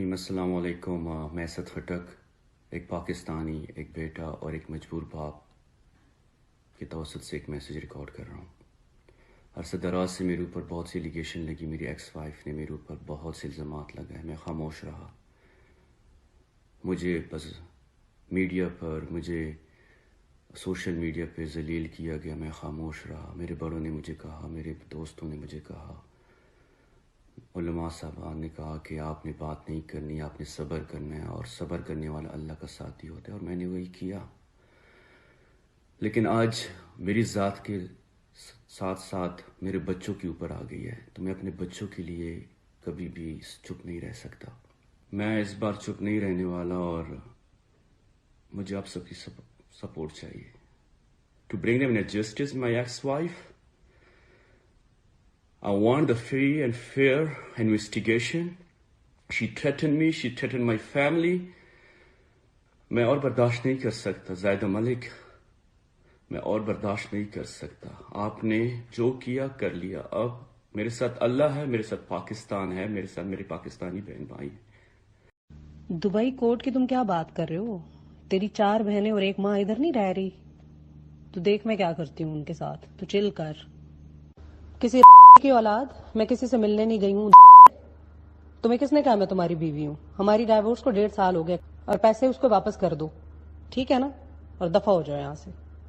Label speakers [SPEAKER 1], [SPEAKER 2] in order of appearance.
[SPEAKER 1] الرحیم السلام علیکم. میں اسد فٹک ایک پاکستانی، ایک بیٹا اور ایک مجبور باپ کے توسط سے ایک میسیج ریکارڈ کر رہا ہوں. عرصہ دراز سے میرے اوپر بہت سی ایلیگیشن لگی. میری ایکس وائف نے میرے اوپر بہت سے الزامات لگائے. میں خاموش رہا. مجھے بس میڈیا پر، مجھے سوشل میڈیا پہ ذلیل کیا گیا. میں خاموش رہا. میرے بڑوں نے مجھے کہا، میرے دوستوں نے مجھے کہا، علماء صاحبان نے کہا کہ آپ نے بات نہیں کرنی، آپ نے صبر کرنا ہے، اور صبر کرنے والا اللہ کا ساتھی ہوتا ہے. اور میں نے وہی کیا. لیکن آج میری ذات کے ساتھ ساتھ میرے بچوں کے اوپر آ گئی ہے، تو میں اپنے بچوں کے لیے کبھی بھی چپ نہیں رہ سکتا. میں اس بار چپ نہیں رہنے والا، اور مجھے آپ سب کی سپورٹ چاہیے. To bring them justice, my ex-wife. I want the free and fair investigation. She threatened me, she threatened my family. میں اور برداشت نہیں کر سکتا زائدہ ملک، میں اور برداشت نہیں کر سکتا. آپ نے جو کیا کر لیا. اب میرے ساتھ اللہ ہے، میرے ساتھ پاکستان ہے، میرے ساتھ میرے پاکستانی بہن بھائی ہیں.
[SPEAKER 2] دبئی کورٹ کی تم کیا بات کر رہے ہو؟ تیری 4 بہنیں اور 1 ماں ادھر نہیں رہ رہی؟ تو دیکھ میں کیا کرتی ہوں ان کے ساتھ. تو چل کر. کسی کی اولاد، میں کسی سے ملنے نہیں گئی ہوں. تمہیں کس نے کہا میں تمہاری بیوی ہوں؟ ہماری ڈائیورس کو 1.5 سال ہو گئے، اور پیسے اس کو واپس کر دو، ٹھیک ہے نا؟ اور دفع ہو جاؤ یہاں سے.